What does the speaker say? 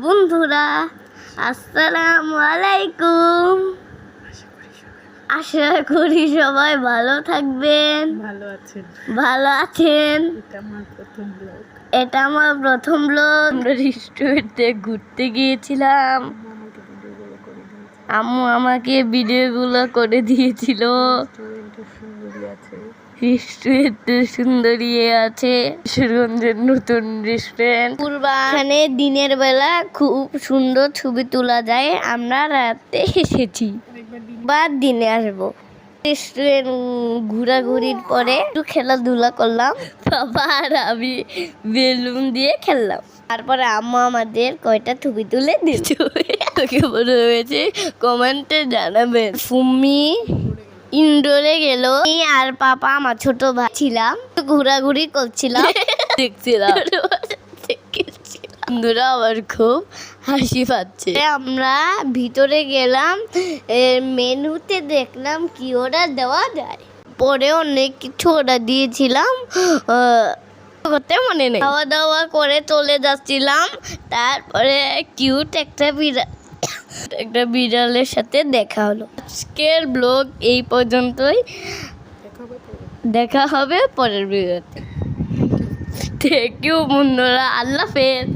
বন্ধুরা, আসসালামু আলাইকুম। আশা করি সবাই ভালো থাকবেন, ভালো আছেন। এটা আমার প্রথম ব্লগ। আমরা রেস্টুরেন্টে ঘুরতে গিয়েছিলাম। আম্মু আমাকে ভিডিওগুলো করে দিয়েছিল। রেস্টুরেন্টে সুন্দরী আছে, সুরঞ্জের নতুন রেস্টুরেন্ট। এখানে দিনের বেলা খুব সুন্দর ছবি তোলা যায়। আমরা রাতে এসেছি, বা দিনে আসবো। রেস্টুরেন্ট ঘোরাঘুরির পরে একটু খেলাধুলা করলাম। বাবা আর আমি বেলুন দিয়ে খেললাম। তারপরে আম্মু আমাদের কয়টা ছবি তুলে দিয়েছে। কেমন হয়েছে কমেন্টে জানাবেন। ফুম্মি ইনডোরে গেল, আর পাপা আমার ছোট ভাই ছিলাম, ঘোরাঘুরি করছিলাম, দেখছিলাম। বন্ধুরা আমার খুব হাসি পাচ্ছে। আমরা ভিতরে গেলাম, মেনুতে দেখলাম কি অর্ডার দেওয়া যায়। পরে অনেক কিছু অর্ডার দিয়েছিলাম, করতে মনে নেই। খাওয়া দাওয়া করে চলে যাচ্ছিলাম। তারপরে কিউট একটা বিড়ালের সাথে দেখা হলো। আজকের ব্লগ এই পর্যন্তই। দেখা হবে পরের ভিডিওতে। থ্যাংক ইউ বন্ধুরা, আল্লাহ হাফেজ।